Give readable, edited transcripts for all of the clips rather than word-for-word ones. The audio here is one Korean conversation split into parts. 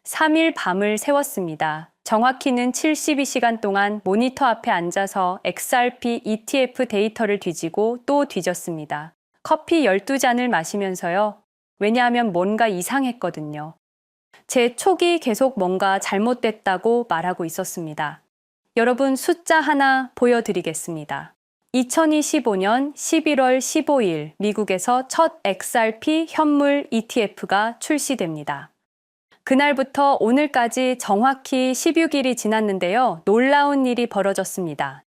3일 밤을 새웠습니다. 정확히는 72시간 동안 모니터 앞에 앉아서 XRP ETF 데이터를 뒤지고 또 뒤졌습니다. 커피 12잔을 마시면서요. 왜냐하면 뭔가 이상했거든요. 제 촉이 계속 뭔가 잘못됐다고 말하고 있었습니다. 여러분, 숫자 하나 보여드리겠습니다. 2025년 11월 15일 미국에서 첫 XRP 현물 ETF가 출시됩니다. 그날부터 오늘까지 정확히 16일이 지났는데요. 놀라운 일이 벌어졌습니다.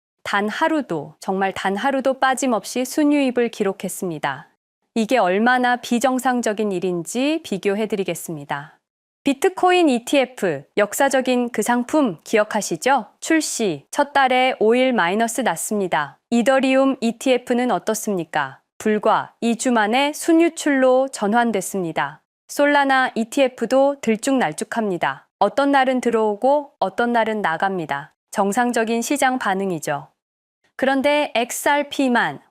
정말 단 하루도 빠짐없이 순유입을 기록했습니다. 이게 얼마나 비정상적인 일인지 비교해드리겠습니다. 비트코인 ETF, 역사적인 그 상품 기억하시죠? 출시, 첫 달에 5일 마이너스 났습니다. 이더리움 ETF는 어떻습니까? 불과 2주 만에 순유출로 전환됐습니다. 솔라나 ETF도 들쭉날쭉합니다. 어떤 날은 들어오고 어떤 날은 나갑니다. 정상적인 시장 반응이죠. 그런데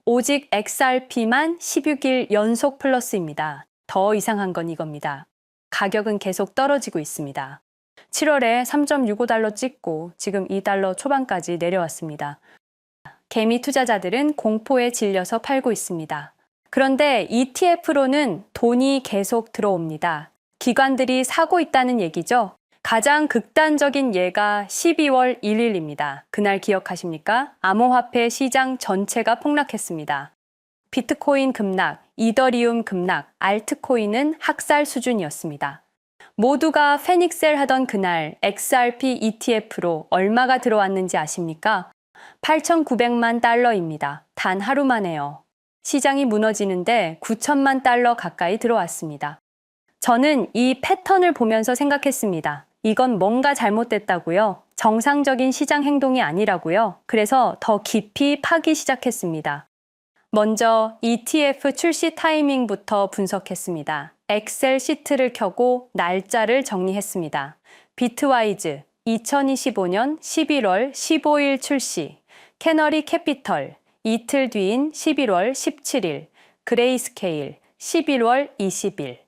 오직 XRP만 16일 연속 플러스입니다. 더 이상한 건 이겁니다. 가격은 계속 떨어지고 있습니다. 7월에 3.65달러 찍고 지금 2달러 초반까지 내려왔습니다. 개미 투자자들은 공포에 질려서 팔고 있습니다. 그런데 ETF로는 돈이 계속 들어옵니다. 기관들이 사고 있다는 얘기죠. 가장 극단적인 예가 12월 1일입니다. 그날 기억하십니까? 암호화폐 시장 전체가 폭락했습니다. 비트코인 급락, 이더리움 급락, 알트코인은 학살 수준이었습니다. 모두가 패닉셀 하던 그날 XRP ETF로 얼마가 들어왔는지 아십니까? 8,900만 달러입니다. 단 하루 만에요. 시장이 무너지는데 9천만 달러 가까이 들어왔습니다. 저는 이 패턴을 보면서 생각했습니다. 이건 뭔가 잘못됐다고요. 정상적인 시장 행동이 아니라고요. 그래서 더 깊이 파기 시작했습니다. 먼저 ETF 출시 타이밍부터 분석했습니다. 엑셀 시트를 켜고 날짜를 정리했습니다. 비트와이즈 2025년 11월 15일 출시, 캐너리 캐피털 이틀 뒤인 11월 17일, 그레이스케일 11월 20일,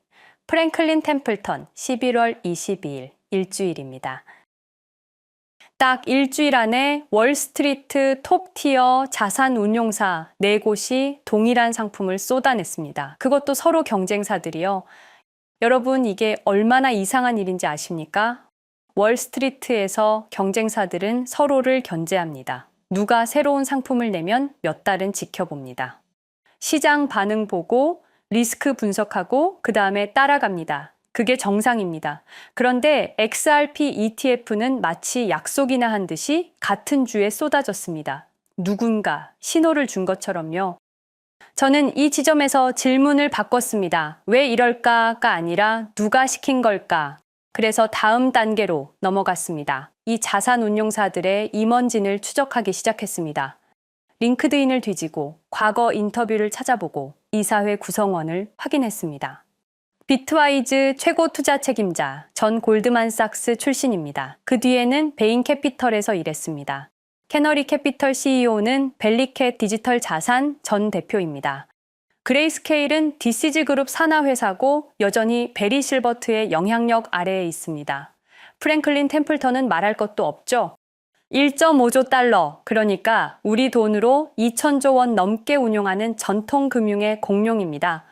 프랭클린 템플턴 11월 22일, 일주일입니다. 딱 일주일 안에 월스트리트 톱티어 자산운용사 4곳이 동일한 상품을 쏟아냈습니다. 그것도 서로 경쟁사들이요. 여러분, 이게 얼마나 이상한 일인지 아십니까? 월스트리트에서 경쟁사들은 서로를 견제합니다. 누가 새로운 상품을 내면 몇 달은 지켜봅니다. 시장 반응 보고 리스크 분석하고 그 다음에 따라갑니다. 그게 정상입니다. 그런데 XRP ETF는 마치 약속이나 한 듯이 같은 주에 쏟아졌습니다. 누군가 신호를 준 것처럼요. 저는 이 지점에서 질문을 바꿨습니다. 왜 이럴까가 아니라 누가 시킨 걸까? 그래서 다음 단계로 넘어갔습니다. 이 자산운용사들의 임원진을 추적하기 시작했습니다. 링크드인을 뒤지고 과거 인터뷰를 찾아보고 이사회 구성원을 확인했습니다. 비트와이즈 최고 투자 책임자, 전 골드만삭스 출신입니다. 그 뒤에는 베인캐피털에서 일했습니다. 캐너리 캐피털 CEO는 벨리캣 디지털 자산 전 대표입니다. 그레이스케일은 디시즈 그룹 산하회사고 여전히 베리 실버트의 영향력 아래에 있습니다. 프랭클린 템플턴은 말할 것도 없죠. 1.5조 달러, 그러니까 우리 돈으로 2천조 원 넘게 운용하는 전통금융의 공룡입니다.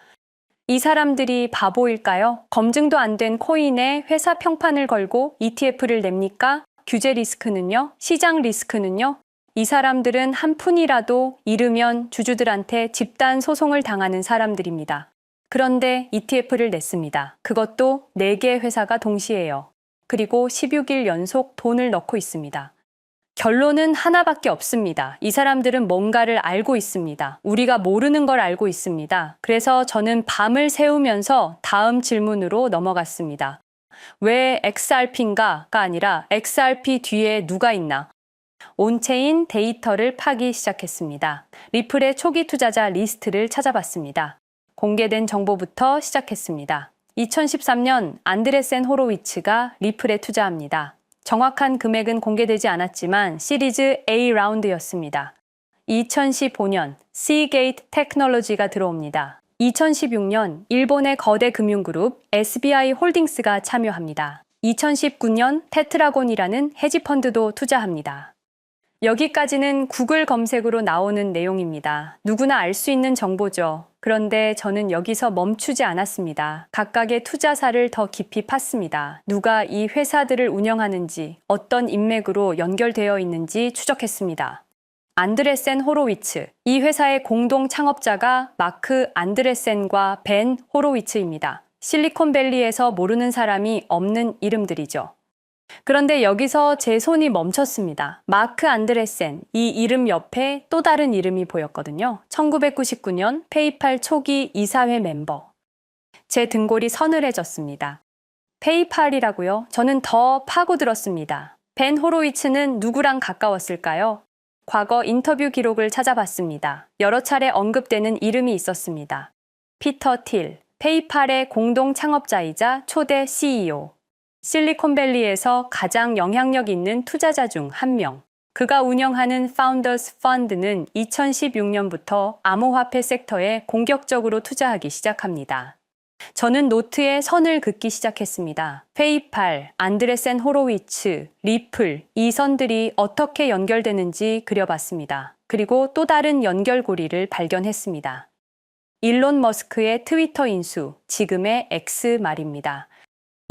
이 사람들이 바보일까요? 검증도 안 된 코인에 회사 평판을 걸고 ETF를 냅니까? 규제 리스크는요? 시장 리스크는요? 이 사람들은 한 푼이라도 잃으면 주주들한테 집단 소송을 당하는 사람들입니다. 그런데 ETF를 냈습니다. 그것도 4개 회사가 동시에요. 그리고 16일 연속 돈을 넣고 있습니다. 결론은 하나밖에 없습니다. 이 사람들은 뭔가를 알고 있습니다. 우리가 모르는 걸 알고 있습니다. 그래서 저는 밤을 새우면서 다음 질문으로 넘어갔습니다. 왜 XRP인가가 아니라 XRP 뒤에 누가 있나? 온체인 데이터를 파기 시작했습니다. 리플의 초기 투자자 리스트를 찾아봤습니다. 공개된 정보부터 시작했습니다. 2013년 안드레센 호로위츠가 리플에 투자합니다. 정확한 금액은 공개되지 않았지만 시리즈 A 라운드였습니다. 2015년 시게이트 테크놀로지가 들어옵니다. 2016년 일본의 거대 금융그룹 SBI 홀딩스가 참여합니다. 2019년 테트라곤이라는 헤지펀드도 투자합니다. 여기까지는 구글 검색으로 나오는 내용입니다. 누구나 알 수 있는 정보죠. 그런데 저는 여기서 멈추지 않았습니다. 각각의 투자사를 더 깊이 팠습니다. 누가 이 회사들을 운영하는지, 어떤 인맥으로 연결되어 있는지 추적했습니다. 안드레센 호로위츠, 이 회사의 공동 창업자가 마크 안드레센과 벤 호로위츠입니다. 실리콘밸리에서 모르는 사람이 없는 이름들이죠. 그런데 여기서 제 손이 멈췄습니다. 마크 안드레센, 이 이름 옆에 또 다른 이름이 보였거든요. 1999년 페이팔 초기 이사회 멤버. 제 등골이 서늘해졌습니다. 페이팔이라고요? 저는 더 파고들었습니다. 벤 호로위츠는 누구랑 가까웠을까요? 과거 인터뷰 기록을 찾아봤습니다. 여러 차례 언급되는 이름이 있었습니다. 피터 틸, 페이팔의 공동 창업자이자 초대 CEO. 실리콘밸리에서 가장 영향력 있는 투자자 중 한 명. 그가 운영하는 파운더스 펀드는 2016년부터 암호화폐 섹터에 공격적으로 투자하기 시작합니다. 저는 노트에 선을 긋기 시작했습니다. 페이팔, 안드레센 호로위츠, 리플, 이 선들이 어떻게 연결되는지 그려봤습니다. 그리고 또 다른 연결고리를 발견했습니다. 일론 머스크의 트위터 인수, 지금의 X 말입니다.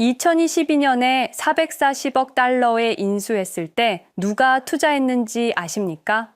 2022년에 440억 달러에 인수했을 때 누가 투자했는지 아십니까?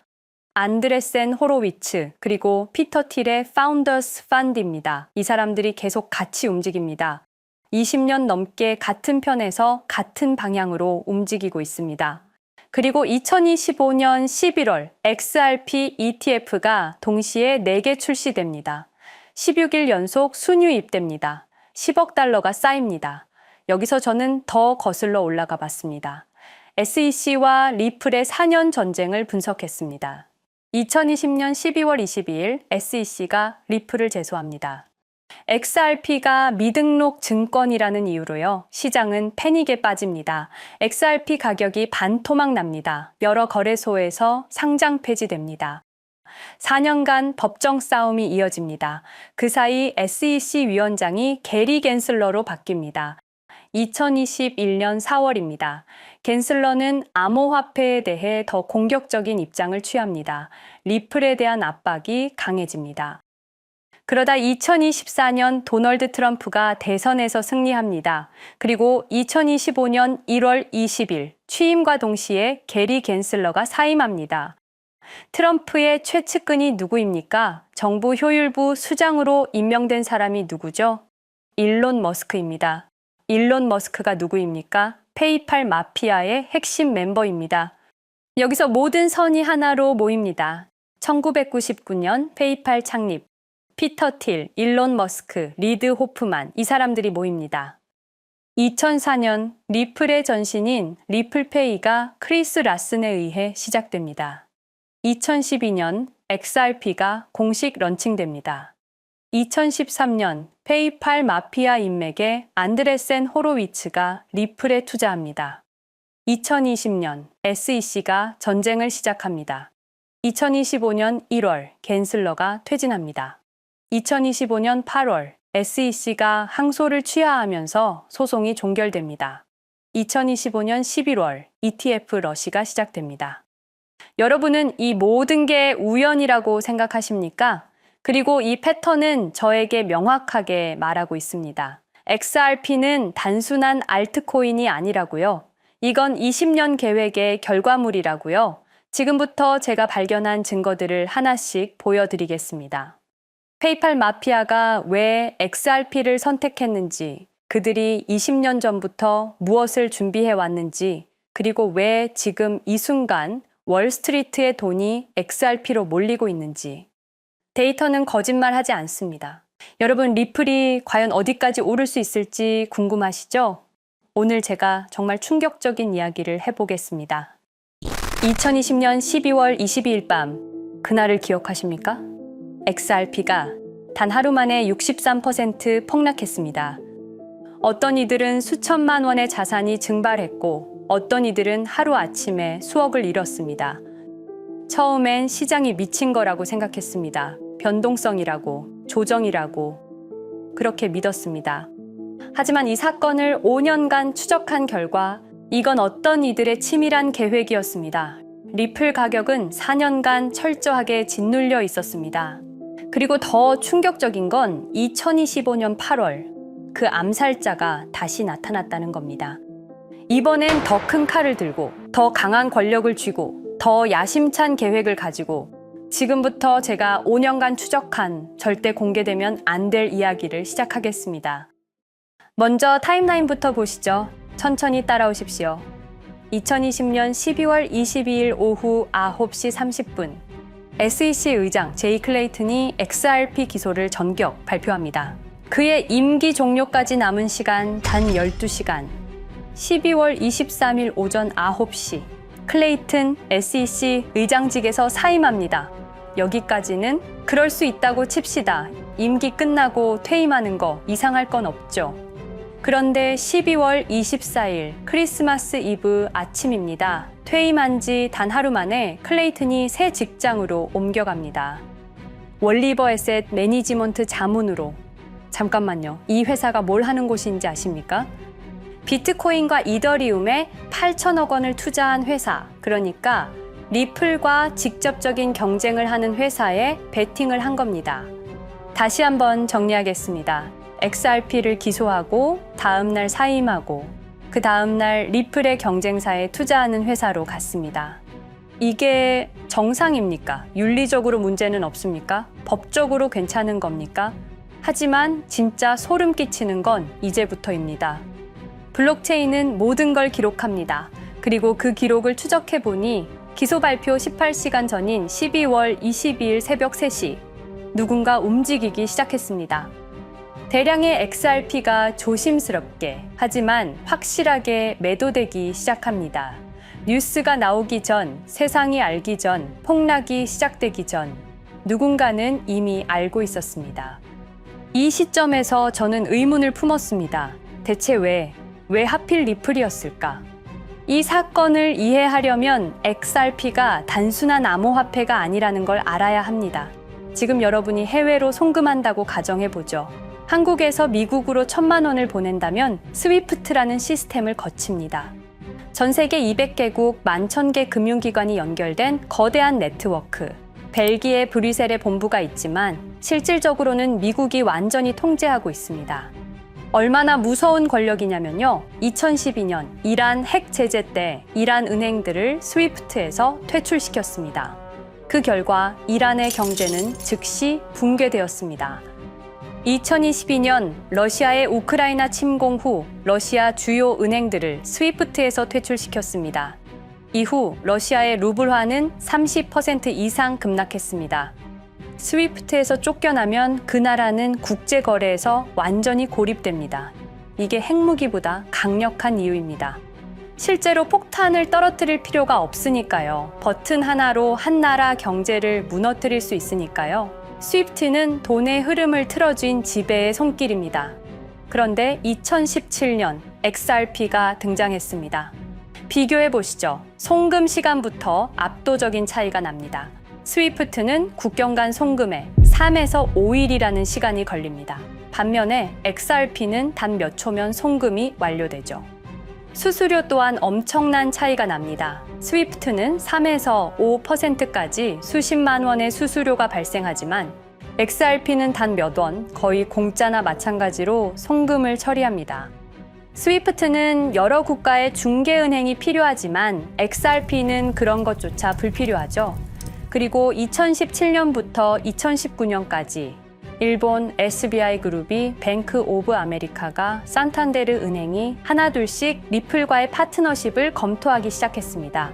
안드레센 호로위츠 그리고 피터 틸의 파운더스 펀드입니다. 이 사람들이 계속 같이 움직입니다. 20년 넘게 같은 편에서 같은 방향으로 움직이고 있습니다. 그리고 2025년 11월 XRP ETF가 동시에 4개 출시됩니다. 16일 연속 순유입됩니다. 10억 달러가 쌓입니다. 여기서 저는 더 거슬러 올라가 봤습니다. SEC와 리플의 4년 전쟁을 분석했습니다. 2020년 12월 22일 SEC가 리플을 제소합니다. XRP가 미등록 증권이라는 이유로요. 시장은 패닉에 빠집니다. XRP 가격이 반토막 납니다. 여러 거래소에서 상장 폐지됩니다. 4년간 법정 싸움이 이어집니다. 그 사이 SEC 위원장이 게리 갠슬러로 바뀝니다. 2021년 4월입니다. 갠슬러는 암호화폐에 대해 더 공격적인 입장을 취합니다. 리플에 대한 압박이 강해집니다. 그러다 2024년 도널드 트럼프가 대선에서 승리합니다. 그리고 2025년 1월 20일 취임과 동시에 게리 갠슬러가 사임합니다. 트럼프의 최측근이 누구입니까? 정부 효율부 수장으로 임명된 사람이 누구죠? 일론 머스크입니다. 일론 머스크가 누구입니까? 페이팔 마피아의 핵심 멤버입니다. 여기서 모든 선이 하나로 모입니다. 1999년 페이팔 창립, 피터 틸, 일론 머스크, 리드 호프만, 이 사람들이 모입니다. 2004년 리플의 전신인 리플페이가 크리스 라슨에 의해 시작됩니다. 2012년 XRP가 공식 런칭됩니다. 2013년 페이팔 마피아 인맥의 안드레센 호로위츠가 리플에 투자합니다. 2020년 SEC가 전쟁을 시작합니다. 2025년 1월 갠슬러가 퇴진합니다. 2025년 8월 SEC가 항소를 취하하면서 소송이 종결됩니다. 2025년 11월 ETF 러시가 시작됩니다. 여러분은 이 모든 게 우연이라고 생각하십니까? 그리고 이 패턴은 저에게 명확하게 말하고 있습니다. XRP는 단순한 알트코인이 아니라고요. 이건 20년 계획의 결과물이라고요. 지금부터 제가 발견한 증거들을 하나씩 보여드리겠습니다. 페이팔 마피아가 왜 XRP를 선택했는지, 그들이 20년 전부터 무엇을 준비해 왔는지, 그리고 왜 지금 이 순간 월스트리트의 돈이 XRP로 몰리고 있는지. 데이터는 거짓말하지 않습니다. 여러분, 리플이 과연 어디까지 오를 수 있을지 궁금하시죠? 오늘 제가 정말 충격적인 이야기를 해보겠습니다. 2020년 12월 22일 밤, 그날을 기억하십니까? XRP가 단 하루 만에 63% 폭락했습니다. 어떤 이들은 수천만 원의 자산이 증발했고, 어떤 이들은 하루아침에 수억을 잃었습니다. 처음엔 시장이 미친 거라고 생각했습니다. 변동성이라고, 조정이라고 그렇게 믿었습니다. 하지만 이 사건을 5년간 추적한 결과 이건 어떤 이들의 치밀한 계획이었습니다. 리플 가격은 4년간 철저하게 짓눌려 있었습니다. 그리고 더 충격적인 건 2025년 8월 그 암살자가 다시 나타났다는 겁니다. 이번엔 더 큰 칼을 들고 더 강한 권력을 쥐고 더 야심찬 계획을 가지고 지금부터 제가 5년간 추적한 절대 공개되면 안 될 이야기를 시작하겠습니다. 먼저 타임라인부터 보시죠. 천천히 따라오십시오. 2020년 12월 22일 오후 9시 30분 SEC 의장 제이 클레이튼이 XRP 기소를 전격 발표합니다. 그의 임기 종료까지 남은 시간 단 12시간. 12월 23일 오전 9시 클레이튼 SEC 의장직에서 사임합니다. 여기까지는 그럴 수 있다고 칩시다. 임기 끝나고 퇴임하는 거 이상할 건 없죠. 그런데 12월 24일 크리스마스 이브 아침입니다. 퇴임한 지 단 하루 만에 클레이튼이 새 직장으로 옮겨갑니다. 월리버 에셋 매니지먼트 자문으로. 잠깐만요. 이 회사가 뭘 하는 곳인지 아십니까? 비트코인과 이더리움에 8천억 원을 투자한 회사, 그러니까 리플과 직접적인 경쟁을 하는 회사에 베팅을 한 겁니다. 다시 한번 정리하겠습니다. XRP를 기소하고 다음날 사임하고 그 다음날 리플의 경쟁사에 투자하는 회사로 갔습니다. 이게 정상입니까? 윤리적으로 문제는 없습니까? 법적으로 괜찮은 겁니까? 하지만 진짜 소름 끼치는 건 이제부터입니다. 블록체인은 모든 걸 기록합니다. 그리고 그 기록을 추적해보니 기소 발표 18시간 전인 12월 22일 새벽 3시 누군가 움직이기 시작했습니다. 대량의 XRP가 조심스럽게 하지만 확실하게 매도되기 시작합니다. 뉴스가 나오기 전, 세상이 알기 전, 폭락이 시작되기 전 누군가는 이미 알고 있었습니다. 이 시점에서 저는 의문을 품었습니다. 대체 왜 하필 리플이었을까? 이 사건을 이해하려면 XRP가 단순한 암호화폐가 아니라는 걸 알아야 합니다. 지금 여러분이 해외로 송금한다고 가정해보죠. 한국에서 미국으로 1,000만 원을 보낸다면 스위프트라는 시스템을 거칩니다. 전 세계 200개국 11,000개 금융기관이 연결된 거대한 네트워크. 벨기에 브뤼셀에 본부가 있지만 실질적으로는 미국이 완전히 통제하고 있습니다. 얼마나 무서운 권력이냐면요. 2012년 이란 핵 제재 때 이란 은행들을 스위프트에서 퇴출시켰습니다. 그 결과 이란의 경제는 즉시 붕괴되었습니다. 2022년 러시아의 우크라이나 침공 후 러시아 주요 은행들을 스위프트에서 퇴출시켰습니다. 이후 러시아의 루블화는 30% 이상 급락했습니다. 스위프트에서 쫓겨나면 그 나라는 국제거래에서 완전히 고립됩니다. 이게 핵무기보다 강력한 이유입니다. 실제로 폭탄을 떨어뜨릴 필요가 없으니까요. 버튼 하나로 한 나라 경제를 무너뜨릴 수 있으니까요. 스위프트는 돈의 흐름을 틀어쥔 지배의 손길입니다. 그런데 2017년 XRP가 등장했습니다. 비교해 보시죠. 송금 시간부터 압도적인 차이가 납니다. 스위프트는 국경 간 송금에 3에서 5일이라는 시간이 걸립니다. 반면에 XRP는 단 몇 초면 송금이 완료되죠. 수수료 또한 엄청난 차이가 납니다. 스위프트는 3에서 5%까지 수십만 원의 수수료가 발생하지만 XRP는 단 몇 원, 거의 공짜나 마찬가지로 송금을 처리합니다. 스위프트는 여러 국가의 중개은행이 필요하지만 XRP는 그런 것조차 불필요하죠. 그리고 2017년부터 2019년까지 일본 SBI 그룹이 뱅크 오브 아메리카가 산탄데르 은행이 하나둘씩 리플과의 파트너십을 검토하기 시작했습니다.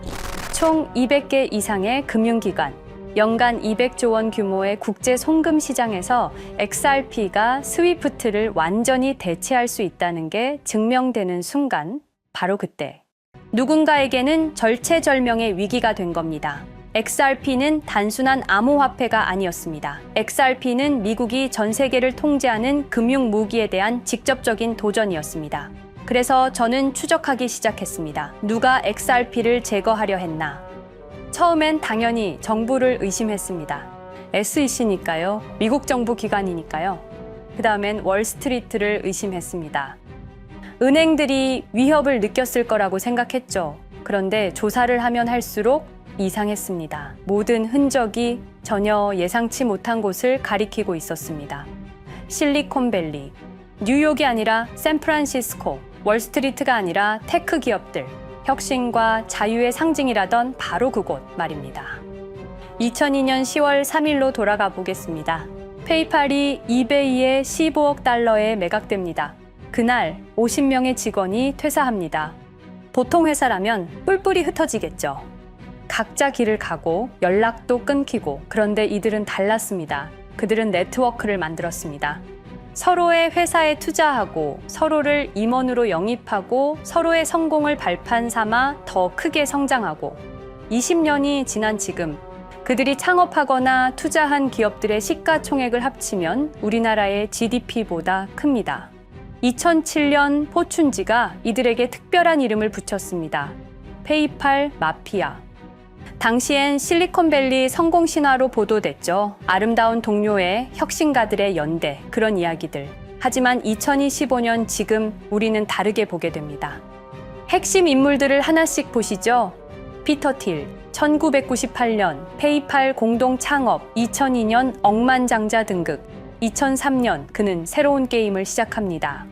총 200개 이상의 금융기관, 연간 200조 원 규모의 국제 송금 시장에서 XRP가 스위프트를 완전히 대체할 수 있다는 게 증명되는 순간, 바로 그때 누군가에게는 절체절명의 위기가 된 겁니다. XRP는 단순한 암호화폐가 아니었습니다. XRP는 미국이 전 세계를 통제하는 금융 무기에 대한 직접적인 도전이었습니다. 그래서 저는 추적하기 시작했습니다. 누가 XRP를 제거하려 했나? 처음엔 당연히 정부를 의심했습니다. SEC니까요. 미국 정부 기관이니까요. 그 다음엔 월스트리트를 의심했습니다. 은행들이 위협을 느꼈을 거라고 생각했죠. 그런데 조사를 하면 할수록 이상했습니다. 모든 흔적이 전혀 예상치 못한 곳을 가리키고 있었습니다. 실리콘밸리, 뉴욕이 아니라 샌프란시스코, 월스트리트가 아니라 테크 기업들, 혁신과 자유의 상징이라던 바로 그곳 말입니다. 2002년 10월 3일로 돌아가 보겠습니다. 페이팔이 이베이에 15억 달러에 매각됩니다. 그날 50명의 직원이 퇴사합니다. 보통 회사라면 뿔뿔이 흩어지겠죠. 각자 길을 가고 연락도 끊기고, 그런데 이들은 달랐습니다. 그들은 네트워크를 만들었습니다. 서로의 회사에 투자하고 서로를 임원으로 영입하고 서로의 성공을 발판 삼아 더 크게 성장하고, 20년이 지난 지금 그들이 창업하거나 투자한 기업들의 시가총액을 합치면 우리나라의 GDP보다 큽니다. 2007년 포춘지가 이들에게 특별한 이름을 붙였습니다. 페이팔 마피아. 당시엔 실리콘밸리 성공 신화로 보도됐죠. 아름다운 동료의 혁신가들의 연대, 그런 이야기들. 하지만 2025년 지금 우리는 다르게 보게 됩니다. 핵심 인물들을 하나씩 보시죠. 피터 틸, 1998년 페이팔 공동 창업, 2002년 억만장자 등극, 2003년 그는 새로운 게임을 시작합니다.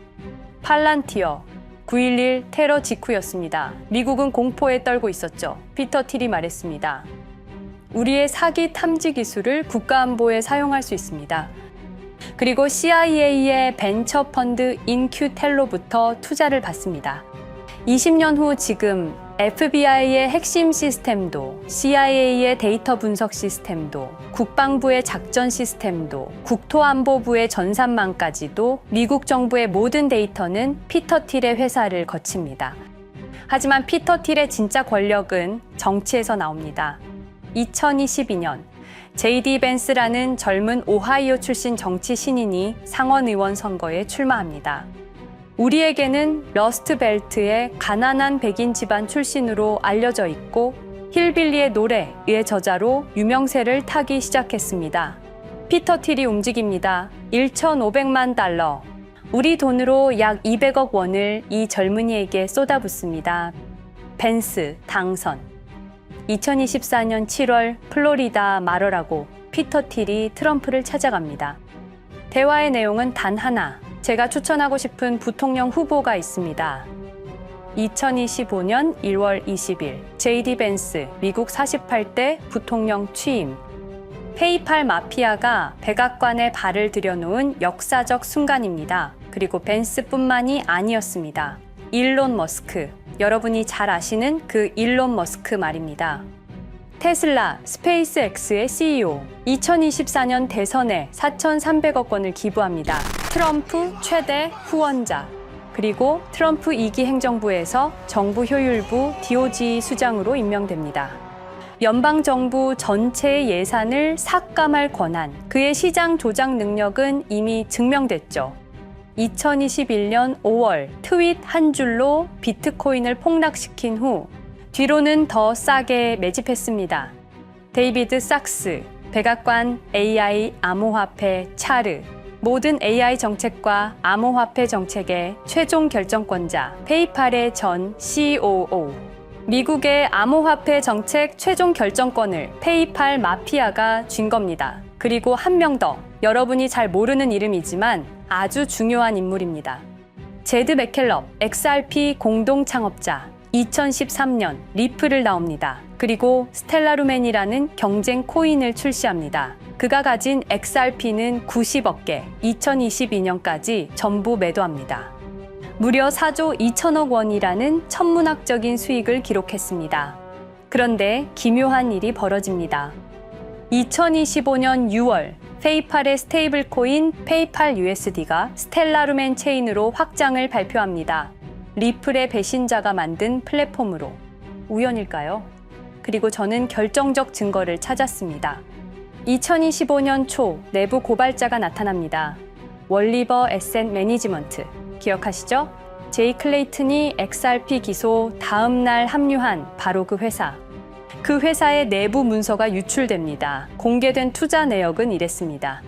팔란티어, 9.11 테러 직후였습니다. 미국은 공포에 떨고 있었죠. 피터 틸이 말했습니다. 우리의 사기 탐지 기술을 국가안보에 사용할 수 있습니다. 그리고 CIA의 벤처 펀드 인큐텔로부터 투자를 받습니다. 20년 후 지금 FBI의 핵심 시스템도, CIA의 데이터 분석 시스템도, 국방부의 작전 시스템도, 국토안보부의 전산망까지도 미국 정부의 모든 데이터는 피터 틸의 회사를 거칩니다. 하지만 피터 틸의 진짜 권력은 정치에서 나옵니다. 2022년 JD 벤스라는 젊은 오하이오 출신 정치 신인이 상원의원 선거에 출마합니다. 우리에게는 러스트벨트의 가난한 백인 집안 출신으로 알려져 있고 힐빌리의 노래의 저자로 유명세를 타기 시작했습니다. 피터 틸이 움직입니다. 1,500만 달러, 우리 돈으로 약 200억 원을 이 젊은이에게 쏟아붓습니다. 벤스 당선. 2024년 7월 플로리다 마러라고 피터 틸이 트럼프를 찾아갑니다. 대화의 내용은 단 하나. 제가 추천하고 싶은 부통령 후보가 있습니다. 2025년 1월 20일 JD 벤스 미국 48대 부통령 취임. 페이팔 마피아가 백악관에 발을 들여놓은 역사적 순간입니다. 그리고 벤스뿐만이 아니었습니다. 일론 머스크, 여러분이 잘 아시는 그 일론 머스크 말입니다. 테슬라, 스페이스X의 CEO, 2024년 대선에 4,300억 원을 기부합니다. 트럼프 최대 후원자, 그리고 트럼프 2기 행정부에서 정부 효율부 DOJ 수장으로 임명됩니다. 연방정부 전체의 예산을 삭감할 권한, 그의 시장 조작 능력은 이미 증명됐죠. 2021년 5월 트윗 한 줄로 비트코인을 폭락시킨 후 뒤로는 더 싸게 매집했습니다. 데이비드 sak스, 백악관 AI 암호화폐 차르, 모든 AI 정책과 암호화폐 정책의 최종 결정권자, 페이팔의 전 COO. 미국의 암호화폐 정책 최종 결정권을 페이팔 마피아가 쥔 겁니다. 그리고 한 명 더, 여러분이 잘 모르는 이름이지만 아주 중요한 인물입니다. 제드 맥켈럽, XRP 공동 창업자, 2013년 리플을 나옵니다. 그리고 스텔라루멘이라는 경쟁 코인을 출시합니다. 그가 가진 XRP는 90억 개, 2022년까지 전부 매도합니다. 무려 4조 2천억 원이라는 천문학적인 수익을 기록했습니다. 그런데 기묘한 일이 벌어집니다. 2025년 6월 페이팔의 스테이블 코인 페이팔 USD가 스텔라루멘 체인으로 확장을 발표합니다. 리플의 배신자가 만든 플랫폼으로. 우연일까요? 그리고 저는 결정적 증거를 찾았습니다. 2025년 초 내부 고발자가 나타납니다. 월리버 에셋 매니지먼트. 기억하시죠? 제이 클레이튼이 XRP 기소 다음 날 합류한 바로 그 회사. 그 회사의 내부 문서가 유출됩니다. 공개된 투자 내역은 이랬습니다.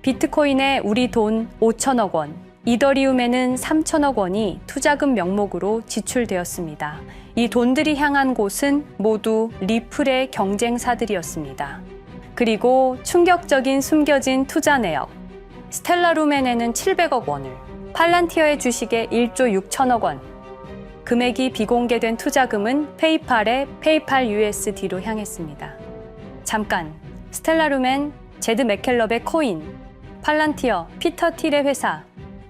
비트코인에 우리 돈 5천억 원, 이더리움에는 3천억 원이 투자금 명목으로 지출되었습니다. 이 돈들이 향한 곳은 모두 리플의 경쟁사들이었습니다. 그리고 충격적인 숨겨진 투자 내역. 스텔라루멘에는 700억 원을, 팔란티어의 주식에 1조 6천억 원, 금액이 비공개된 투자금은 페이팔의 페이팔 USD로 향했습니다. 잠깐, 스텔라루멘, 제드 맥켈럽의 코인, 팔란티어, 피터 틸의 회사,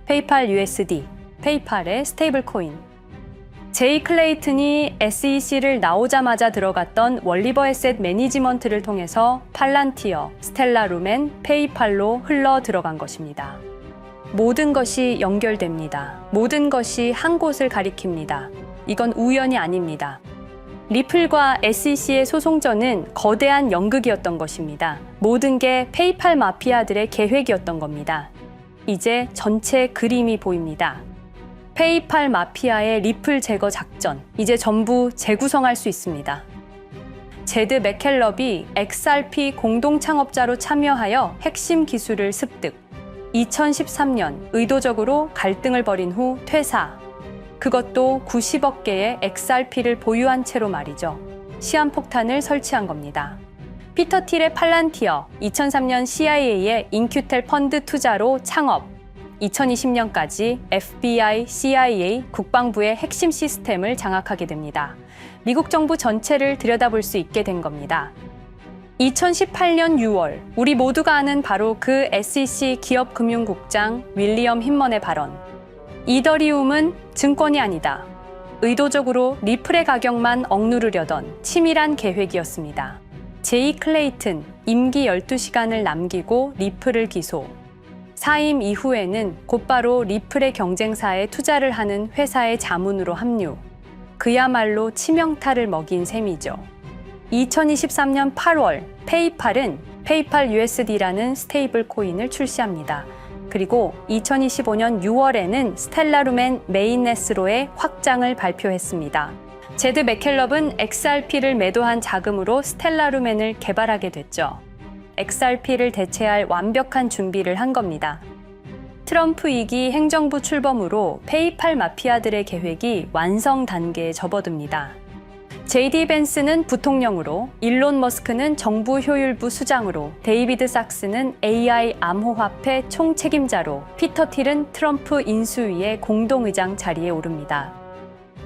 페이팔 USD, 페이팔의 스테이블 코인. 제이 클레이튼이 SEC를 나오자마자 들어갔던 월리버 에셋 매니지먼트를 통해서 팔란티어, 스텔라루멘, 페이팔로 흘러 들어간 것입니다. 모든 것이 연결됩니다. 모든 것이 한 곳을 가리킵니다. 이건 우연이 아닙니다. 리플과 SEC의 소송전은 거대한 연극이었던 것입니다. 모든 게 페이팔 마피아들의 계획이었던 겁니다. 이제 전체 그림이 보입니다. 페이팔 마피아의 리플 제거 작전, 이제 전부 재구성할 수 있습니다. 제드 맥켈럽이 XRP 공동 창업자로 참여하여 핵심 기술을 습득. 2013년 의도적으로 갈등을 벌인 후 퇴사. 그것도 90억 개의 XRP를 보유한 채로 말이죠. 시한폭탄을 설치한 겁니다. 피터 틸의 팔란티어, 2003년 CIA의 인큐텔 펀드 투자로 창업. 2020년까지 FBI, CIA, 국방부의 핵심 시스템을 장악하게 됩니다. 미국 정부 전체를 들여다볼 수 있게 된 겁니다. 2018년 6월, 우리 모두가 아는 바로 그 SEC 기업금융국장 윌리엄 힌먼의 발언. 이더리움은 증권이 아니다. 의도적으로 리플의 가격만 억누르려던 치밀한 계획이었습니다. 제이 클레이튼, 임기 12시간을 남기고 리플을 기소. 사임 이후에는 곧바로 리플의 경쟁사에 투자를 하는 회사의 자문으로 합류. 그야말로 치명타를 먹인 셈이죠. 2023년 8월, 페이팔은 페이팔 USD라는 스테이블 코인을 출시합니다. 그리고 2025년 6월에는 스텔라루멘 메인넷으로의 확장을 발표했습니다. 제드 맥켈럽은 XRP를 매도한 자금으로 스텔라루멘을 개발하게 됐죠. XRP를 대체할 완벽한 준비를 한 겁니다. 트럼프 2기 행정부 출범으로 페이팔 마피아들의 계획이 완성 단계에 접어듭니다. JD 벤스는 부통령으로, 일론 머스크는 정부 효율부 수장으로, 데이비드 sak스는 AI 암호화폐 총책임자로, 피터 틸은 트럼프 인수위의 공동의장 자리에 오릅니다.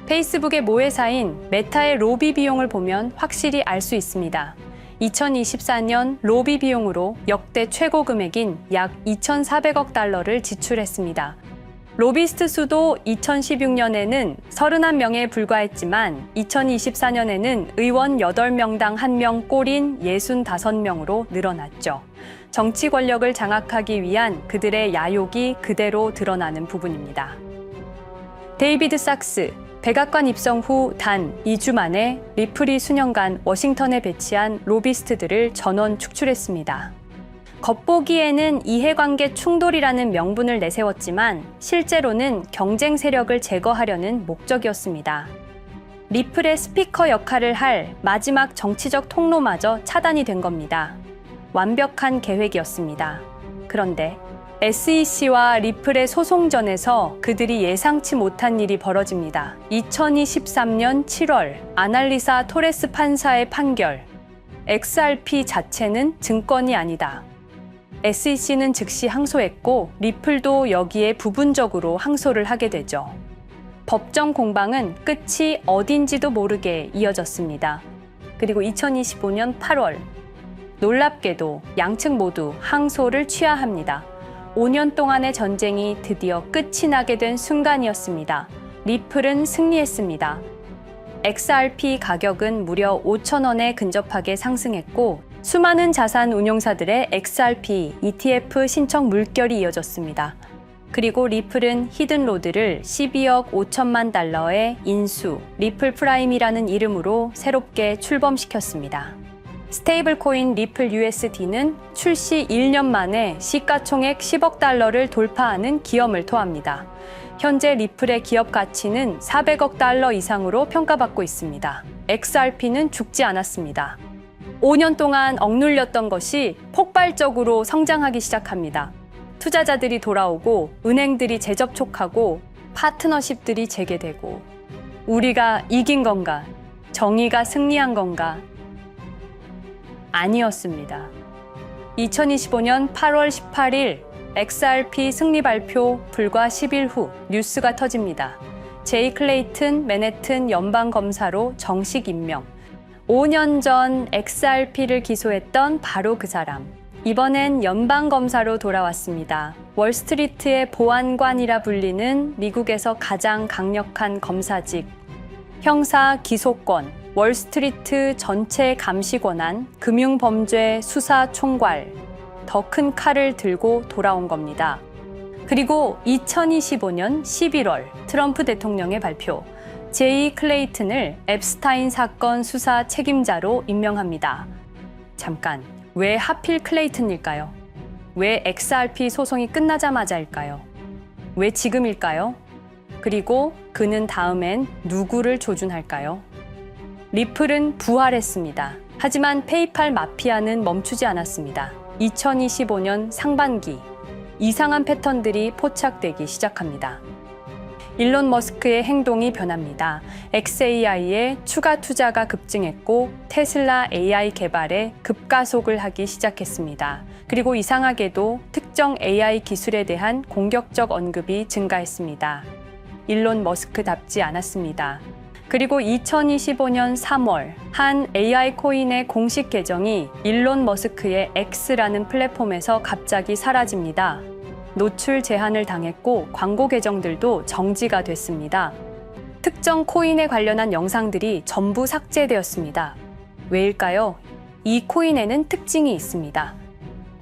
페이스북의 모회사인 메타의 로비 비용을 보면 확실히 알 수 있습니다. 2024년 로비 비용으로 역대 최고 금액인 약 2,400억 달러를 지출했습니다. 로비스트 수도 2016년에는 31명에 불과했지만 2024년에는 의원 8명당 1명 꼴인 65명으로 늘어났죠. 정치 권력을 장악하기 위한 그들의 야욕이 그대로 드러나는 부분입니다. 데이비드 sak스, 백악관 입성 후 단 2주 만에 리플이 수년간 워싱턴에 배치한 로비스트들을 전원 축출했습니다. 겉보기에는 이해관계 충돌이라는 명분을 내세웠지만 실제로는 경쟁 세력을 제거하려는 목적이었습니다. 리플의 스피커 역할을 할 마지막 정치적 통로마저 차단이 된 겁니다. 완벽한 계획이었습니다. 그런데 SEC와 리플의 소송전에서 그들이 예상치 못한 일이 벌어집니다. 2023년 7월 아날리사 토레스 판사의 판결. XRP 자체는 증권이 아니다. SEC는 즉시 항소했고 리플도 여기에 부분적으로 항소를 하게 되죠. 법정 공방은 끝이 어딘지도 모르게 이어졌습니다. 그리고 2025년 8월 놀랍게도 양측 모두 항소를 취하합니다. 5년 동안의 전쟁이 드디어 끝이 나게 된 순간이었습니다. 리플은 승리했습니다. XRP 가격은 무려 5,000원에 근접하게 상승했고 수많은 자산 운용사들의 XRP, ETF 신청 물결이 이어졌습니다. 그리고 리플은 히든로드를 12억 5천만 달러의 인수, 리플 프라임이라는 이름으로 새롭게 출범시켰습니다. 스테이블 코인 리플 USD는 출시 1년 만에 시가총액 10억 달러를 돌파하는 기염을 토합니다. 현재 리플의 기업 가치는 400억 달러 이상으로 평가받고 있습니다. XRP는 죽지 않았습니다. 5년 동안 억눌렸던 것이 폭발적으로 성장하기 시작합니다. 투자자들이 돌아오고 은행들이 재접촉하고 파트너십들이 재개되고 우리가 이긴 건가? 정의가 승리한 건가? 아니었습니다. 2025년 8월 18일 XRP 승리 발표 불과 10일 후 뉴스가 터집니다. 제이 클레이튼 맨해튼 연방검사로 정식 임명. 5년 전 XRP를 기소했던 바로 그 사람. 이번엔 연방검사로 돌아왔습니다. 월스트리트의 보안관이라 불리는 미국에서 가장 강력한 검사직. 형사 기소권, 월스트리트 전체 감시 권한, 금융범죄 수사 총괄. 더 큰 칼을 들고 돌아온 겁니다. 그리고 2025년 11월 트럼프 대통령의 발표. 제이 클레이튼을 앱스타인 사건 수사 책임자로 임명합니다. 잠깐, 왜 하필 클레이튼일까요? 왜 XRP 소송이 끝나자마자일까요? 왜 지금일까요? 그리고 그는 다음엔 누구를 조준할까요? 리플은 부활했습니다. 하지만 페이팔 마피아는 멈추지 않았습니다. 2025년 상반기, 이상한 패턴들이 포착되기 시작합니다. 일론 머스크의 행동이 변합니다. xAI에 추가 투자가 급증했고 테슬라 AI 개발에 급가속을 하기 시작했습니다. 그리고 이상하게도 특정 AI 기술에 대한 공격적 언급이 증가했습니다. 일론 머스크답지 않았습니다. 그리고 2025년 3월 한 AI 코인의 공식 계정이 일론 머스크의 X라는 플랫폼에서 갑자기 사라집니다. 노출 제한을 당했고 광고 계정들도 정지가 됐습니다. 특정 코인에 관련한 영상들이 전부 삭제되었습니다. 왜일까요? 이 코인에는 특징이 있습니다.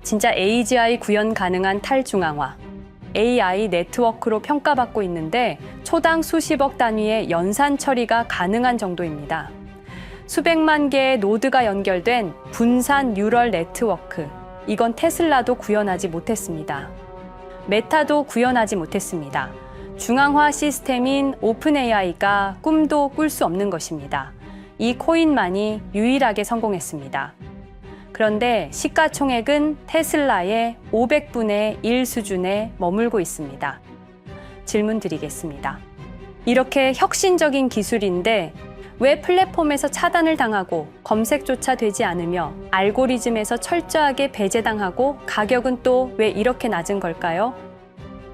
진짜 AGI 구현 가능한 탈중앙화, AI 네트워크로 평가받고 있는데 초당 수십억 단위의 연산 처리가 가능한 정도입니다. 수백만 개의 노드가 연결된 분산 뉴럴 네트워크, 이건 테슬라도 구현하지 못했습니다. 메타도 구현하지 못했습니다. 중앙화 시스템인 오픈AI가 꿈도 꿀 수 없는 것입니다. 이 코인만이 유일하게 성공했습니다. 그런데 시가총액은 테슬라의 500분의 1 수준에 머물고 있습니다. 질문 드리겠습니다. 이렇게 혁신적인 기술인데 왜 플랫폼에서 차단을 당하고 검색조차 되지 않으며 알고리즘에서 철저하게 배제당하고 가격은 또 왜 이렇게 낮은 걸까요?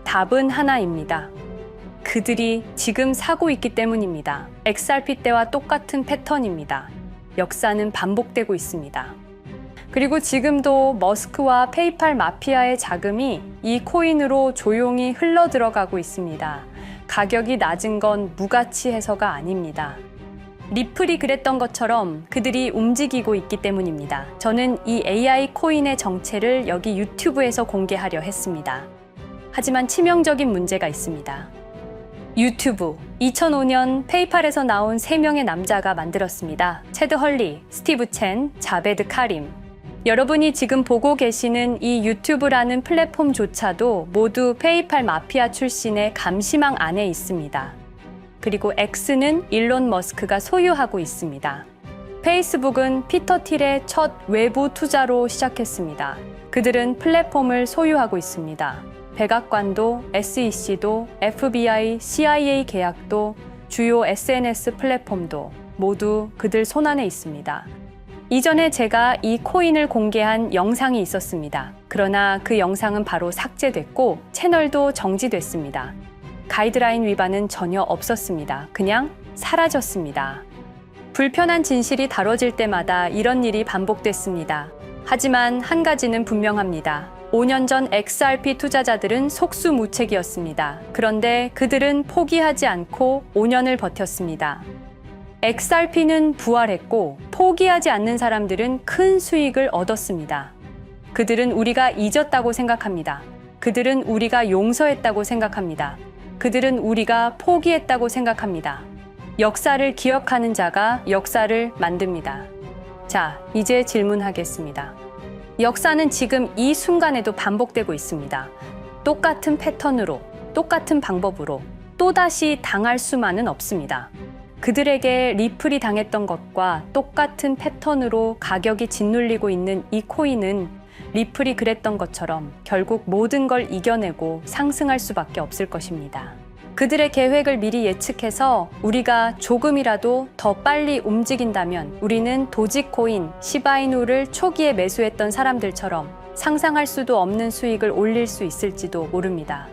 답은 하나입니다. 그들이 지금 사고 있기 때문입니다. XRP 때와 똑같은 패턴입니다. 역사는 반복되고 있습니다. 그리고 지금도 머스크와 페이팔 마피아의 자금이 이 코인으로 조용히 흘러 들어가고 있습니다. 가격이 낮은 건 무가치해서가 아닙니다. 리플이 그랬던 것처럼 그들이 움직이고 있기 때문입니다. 저는 이 AI 코인의 정체를 여기 유튜브에서 공개하려 했습니다. 하지만 치명적인 문제가 있습니다. 유튜브, 2005년 페이팔에서 나온 3명의 남자가 만들었습니다. 체드 헐리, 스티브 첸, 자베드 카림. 여러분이 지금 보고 계시는 이 유튜브라는 플랫폼조차도 모두 페이팔 마피아 출신의 감시망 안에 있습니다. 그리고 X는 일론 머스크가 소유하고 있습니다. 페이스북은 피터 틸의 첫 외부 투자로 시작했습니다. 그들은 플랫폼을 소유하고 있습니다. 백악관도, SEC도, FBI, CIA 계약도, 주요 SNS 플랫폼도 모두 그들 손안에 있습니다. 이전에 제가 이 코인을 공개한 영상이 있었습니다. 그러나 그 영상은 바로 삭제됐고 채널도 정지됐습니다. 가이드라인 위반은 전혀 없었습니다. 그냥 사라졌습니다. 불편한 진실이 다뤄질 때마다 이런 일이 반복됐습니다. 하지만 한 가지는 분명합니다. 5년 전 XRP 투자자들은 속수무책이었습니다. 그런데 그들은 포기하지 않고 5년을 버텼습니다. XRP는 부활했고 포기하지 않는 사람들은 큰 수익을 얻었습니다. 그들은 우리가 잊었다고 생각합니다. 그들은 우리가 용서했다고 생각합니다. 그들은 우리가 포기했다고 생각합니다. 역사를 기억하는 자가 역사를 만듭니다. 자, 이제 질문하겠습니다. 역사는 지금 이 순간에도 반복되고 있습니다. 똑같은 패턴으로, 똑같은 방법으로 또다시 당할 수만은 없습니다. 그들에게 리플이 당했던 것과 똑같은 패턴으로 가격이 짓눌리고 있는 이 코인은 리플이 그랬던 것처럼 결국 모든 걸 이겨내고 상승할 수밖에 없을 것입니다. 그들의 계획을 미리 예측해서 우리가 조금이라도 더 빨리 움직인다면 우리는 도지코인, 시바이누를 초기에 매수했던 사람들처럼 상상할 수도 없는 수익을 올릴 수 있을지도 모릅니다.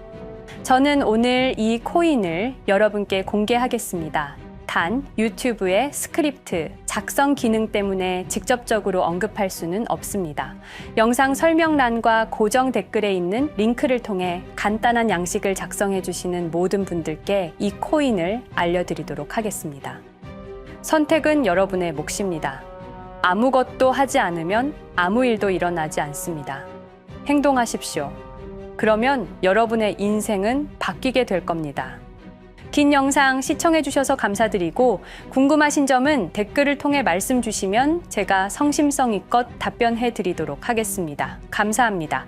저는 오늘 이 코인을 여러분께 공개하겠습니다. 단, 유튜브의 스크립트, 작성 기능 때문에 직접적으로 언급할 수는 없습니다. 영상 설명란과 고정 댓글에 있는 링크를 통해 간단한 양식을 작성해 주시는 모든 분들께 이 코인을 알려드리도록 하겠습니다. 선택은 여러분의 몫입니다. 아무것도 하지 않으면 아무 일도 일어나지 않습니다. 행동하십시오. 그러면 여러분의 인생은 바뀌게 될 겁니다. 긴 영상 시청해 주셔서 감사드리고 궁금하신 점은 댓글을 통해 말씀 주시면 제가 성심성의껏 답변해 드리도록 하겠습니다. 감사합니다.